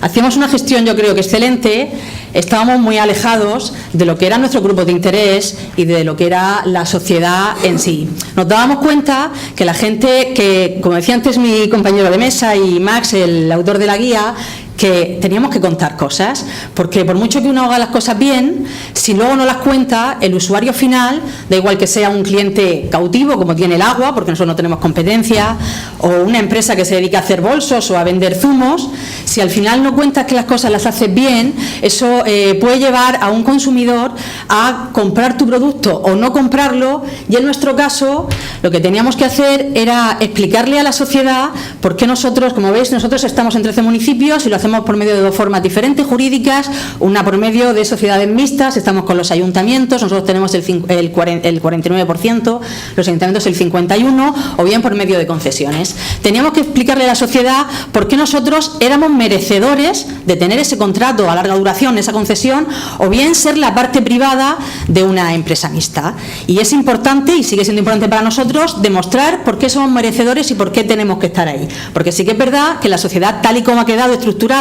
Hacíamos una gestión, yo creo que excelente, estábamos muy alejados de lo que era nuestro grupo de interés y de lo que era la sociedad en sí. Nos dábamos cuenta que la gente, que como decía antes mi compañero de mesa y Max, el autor de la guía, que teníamos que contar cosas, porque por mucho que uno haga las cosas bien, si luego no las cuenta, el usuario final, da igual que sea un cliente cautivo como tiene el agua, porque nosotros no tenemos competencia, o una empresa que se dedica a hacer bolsos o a vender zumos, si al final no cuentas que las cosas las haces bien, eso puede llevar a un consumidor a comprar tu producto o no comprarlo, y en nuestro caso lo que teníamos que hacer era explicarle a la sociedad por qué nosotros, como veis, nosotros estamos en 13 municipios y lo hacemos por medio de dos formas diferentes jurídicas, una por medio de sociedades mixtas, estamos con los ayuntamientos, nosotros tenemos el 49%, los ayuntamientos el 51%, o bien por medio de concesiones. Teníamos que explicarle a la sociedad por qué nosotros éramos merecedores de tener ese contrato a larga duración, esa concesión, o bien ser la parte privada de una empresa mixta. Y es importante, y sigue siendo importante para nosotros, demostrar por qué somos merecedores y por qué tenemos que estar ahí. Porque sí que es verdad que la sociedad, tal y como ha quedado estructurada,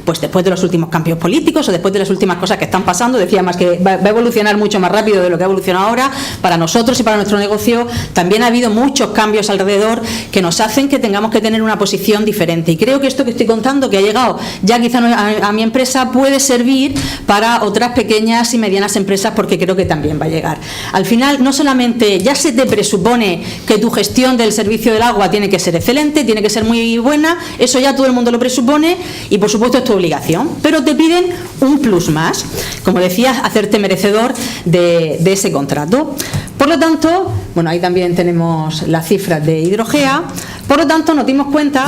pues después de los últimos cambios políticos o después de las últimas cosas que están pasando, decía más que va a evolucionar mucho más rápido de lo que ha evolucionado ahora, para nosotros y para nuestro negocio también ha habido muchos cambios alrededor que nos hacen que tengamos que tener una posición diferente, y creo que esto que estoy contando, que ha llegado ya quizá a mi empresa, puede servir para otras pequeñas y medianas empresas, porque creo que también va a llegar. Al final, no solamente ya se te presupone que tu gestión del servicio del agua tiene que ser excelente, tiene que ser muy buena, eso ya todo el mundo lo presupone, y por supuesto es tu obligación, pero te piden un plus más, como decías, hacerte merecedor de ese contrato. Por lo tanto, bueno, ahí también tenemos las cifras de Hidrogea. Por lo tanto, nos dimos cuenta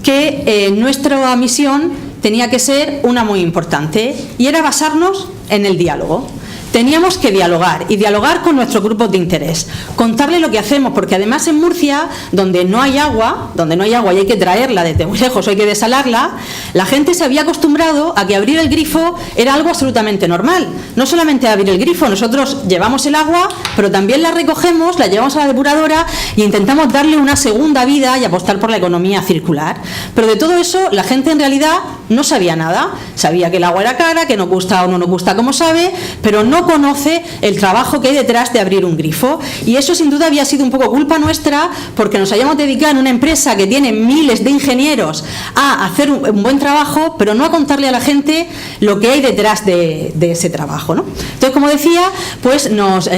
que nuestra misión tenía que ser una muy importante, y era basarnos en el diálogo. Teníamos que dialogar, y dialogar con nuestros grupos de interés, contarle lo que hacemos, porque además en Murcia, donde no hay agua y hay que traerla desde muy lejos o hay que desalarla, la gente se había acostumbrado a que abrir el grifo era algo absolutamente normal. No solamente abrir el grifo, nosotros llevamos el agua, pero también la recogemos, la llevamos a la depuradora y intentamos darle una segunda vida y apostar por la economía circular. Pero de todo eso la gente en realidad no sabía nada. Sabía que el agua era cara, que nos gusta o no nos gusta como sabe, pero no conoce el trabajo que hay detrás de abrir un grifo, y eso sin duda había sido un poco culpa nuestra, porque nos hayamos dedicado en una empresa que tiene miles de ingenieros a hacer un buen trabajo, pero no a contarle a la gente lo que hay detrás de ese trabajo, ¿no? Entonces, como decía, pues nos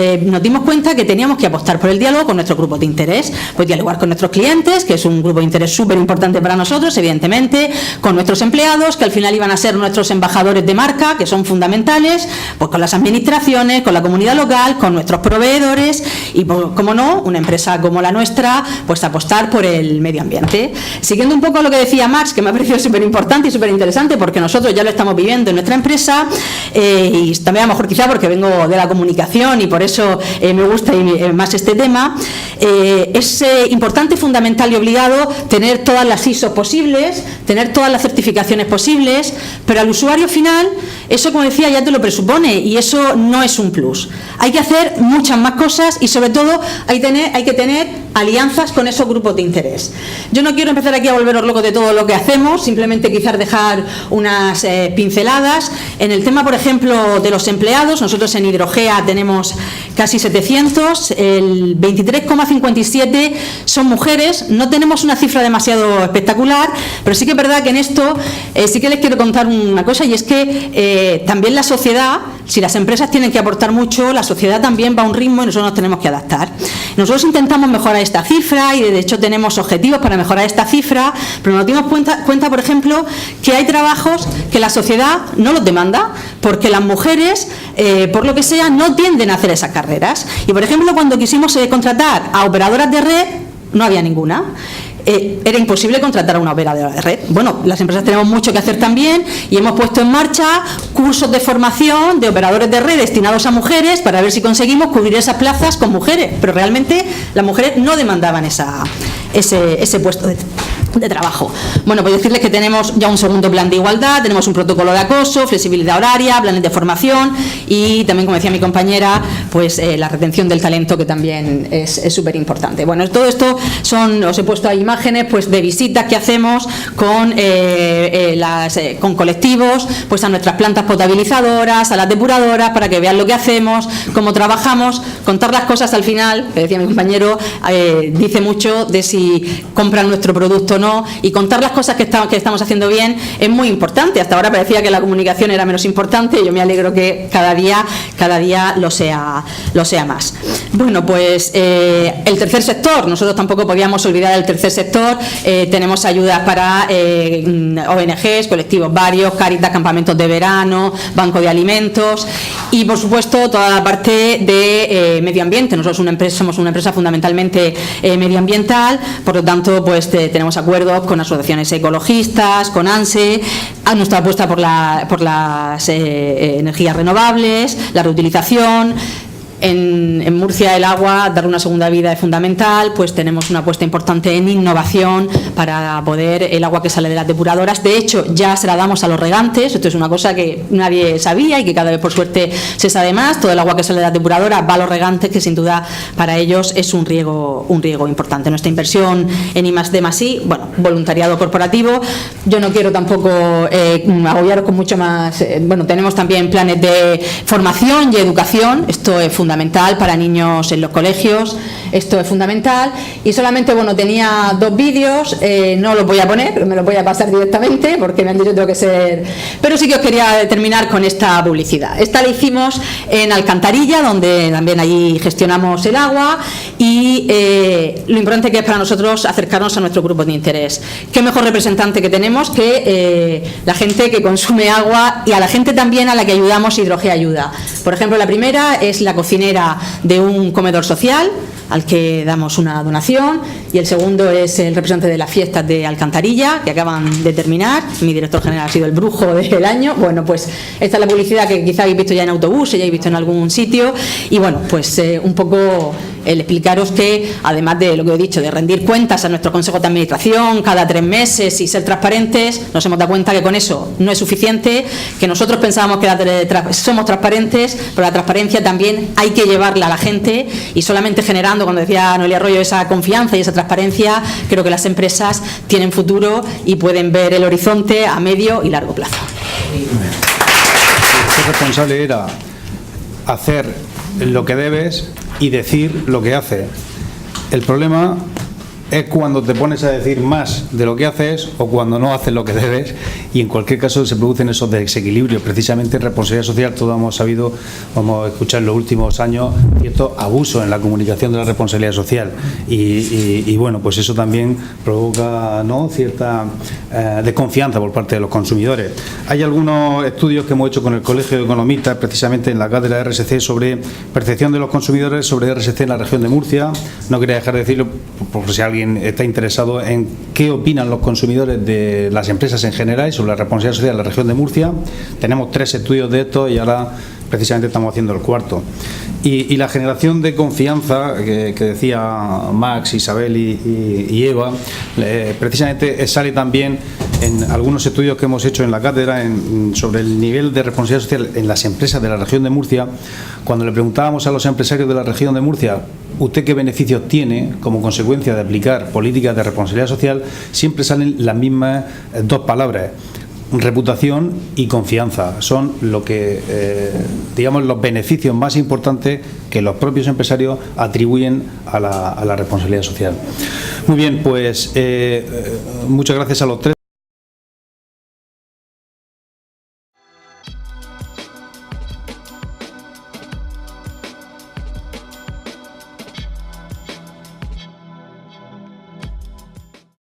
dimos cuenta que teníamos que apostar por el diálogo con nuestros grupos de interés, pues dialogar con nuestros clientes, que es un grupo de interés súper importante para nosotros, evidentemente, con nuestros empleados, que al final iban a ser nuestros embajadores de marca, que son fundamentales, pues con las administraciones, con la comunidad local, con nuestros proveedores y, como no, una empresa como la nuestra, pues apostar por el medio ambiente. Siguiendo un poco lo que decía Max, que me ha parecido súper importante y súper interesante, porque nosotros ya lo estamos viviendo en nuestra empresa, y también a lo mejor quizá porque vengo de la comunicación y por eso me gusta más este tema, es importante, fundamental y obligado tener todas las ISO posibles, tener todas las certificaciones posibles, pero al usuario final, eso, como decía, ya te lo presupone, y eso no es un plus. Hay que hacer muchas más cosas, y sobre todo hay que tener alianzas con esos grupos de interés. Yo no quiero empezar aquí a volveros locos de todo lo que hacemos, simplemente quizás dejar unas pinceladas. En el tema, por ejemplo, de los empleados, nosotros en Hidrogea tenemos casi 700, el 23,57 son mujeres. No tenemos una cifra demasiado espectacular, pero sí que es verdad que en esto sí que les quiero contar una cosa, y es que también la sociedad si las empresas tienen que aportar mucho, la sociedad también va a un ritmo y nosotros nos tenemos que adaptar. Nosotros intentamos mejorar esta cifra y de hecho tenemos objetivos para mejorar esta cifra, pero nos dimos cuenta, por ejemplo, que hay trabajos que la sociedad no los demanda porque las mujeres, por lo que sea, no tienden a hacer esas carreras. Y por ejemplo, cuando quisimos contratar a operadoras de red, no había ninguna. Era imposible contratar a una operadora de red. Bueno, las empresas tenemos mucho que hacer también y hemos puesto en marcha cursos de formación de operadores de red destinados a mujeres para ver si conseguimos cubrir esas plazas con mujeres, pero realmente las mujeres no demandaban ese puesto de trabajo. Bueno, pues decirles que tenemos ya un segundo plan de igualdad, tenemos un protocolo de acoso, flexibilidad horaria, planes de formación y también, como decía mi compañera, pues la retención del talento, que también es súper importante. Bueno, todo esto os he puesto ahí imágenes pues de visitas que hacemos con colectivos, pues a nuestras plantas potabilizadoras, a las depuradoras, para que vean lo que hacemos, cómo trabajamos. Contar las cosas al final, que decía mi compañero, dice mucho de si compran nuestro producto o no, y contar las cosas que estamos haciendo bien es muy importante. Hasta ahora parecía que la comunicación era menos importante y yo me alegro que cada día lo sea más. Bueno, pues el tercer sector, nosotros tampoco podíamos olvidar el tercer sector. Tenemos ayudas para ONGs, colectivos varios, Cáritas, campamentos de verano, banco de alimentos y por supuesto toda la parte de medio ambiente. Nosotros somos una empresa fundamentalmente medioambiental, por lo tanto pues tenemos acuerdos con asociaciones ecologistas, con ANSE, a nuestra apuesta por las energías renovables, la reutilización. En Murcia el agua, darle una segunda vida es fundamental, pues tenemos una apuesta importante en innovación para poder el agua que sale de las depuradoras. De hecho, ya se la damos a los regantes, esto es una cosa que nadie sabía y que cada vez por suerte se sabe más. Todo el agua que sale de las depuradoras va a los regantes, que sin duda para ellos es un riego importante. Nuestra inversión en I+D+I, bueno, voluntariado corporativo. Yo no quiero tampoco agobiaros con mucho más. Bueno, tenemos también planes de formación y educación, esto es fundamental para niños en los colegios, esto es fundamental. Y solamente, bueno, tenía 2 vídeos, no los voy a poner, pero me los voy a pasar directamente porque me han dicho que tengo que ser, pero sí que os quería terminar con esta publicidad. Esta la hicimos en Alcantarilla, donde también allí gestionamos el agua, y lo importante que es para nosotros acercarnos a nuestro grupo de interés. Qué mejor representante que tenemos que la gente que consume agua y a la gente también a la que ayudamos, Hidrogea Ayuda. Por ejemplo, la primera es la cocinera de un comedor social al que damos una donación, y el segundo es el representante de las fiestas de Alcantarilla, que acaban de terminar. Mi director general ha sido el brujo del año. Bueno, pues esta es la publicidad que quizá habéis visto ya en autobuses, ya habéis visto en algún sitio, y bueno, pues un poco el explicaros que, además de lo que he dicho, de rendir cuentas a nuestro consejo de administración cada 3 meses y ser transparentes, nos hemos dado cuenta que con eso no es suficiente, que nosotros pensábamos que somos transparentes, pero la transparencia también hay que llevarla a la gente, y solamente generando, cuando decía Noelia Arroyo, esa confianza y esa transparencia, creo que las empresas tienen futuro y pueden ver el horizonte a medio y largo plazo. Ser responsable era hacer lo que debes y decir lo que haces. El problema es cuando te pones a decir más de lo que haces o cuando no haces lo que debes, y en cualquier caso se producen esos desequilibrios. Precisamente en responsabilidad social todos hemos sabido, hemos escuchado en los últimos años cierto abuso en la comunicación de la responsabilidad social, y bueno, pues eso también provoca, ¿no?, cierta desconfianza por parte de los consumidores. Hay algunos estudios que hemos hecho con el Colegio de Economistas, precisamente en la cátedra de RSC, sobre percepción de los consumidores sobre RSC en la región de Murcia. No quería dejar de decirlo por si alguien está interesado en qué opinan los consumidores de las empresas en general y sobre la responsabilidad social de la región de Murcia. Tenemos 3 estudios de esto y ahora precisamente estamos haciendo el 4. Y la generación de confianza que decía Max, Isabel y Eva, precisamente sale también en algunos estudios que hemos hecho en la cátedra sobre el nivel de responsabilidad social en las empresas de la región de Murcia. Cuando le preguntábamos a los empresarios de la región de Murcia, ¿usted qué beneficios tiene como consecuencia de aplicar políticas de responsabilidad social?, siempre salen las mismas 2 palabras: reputación y confianza. Son lo que, digamos, los beneficios más importantes que los propios empresarios atribuyen a la responsabilidad social. Muy bien, pues muchas gracias a los 3.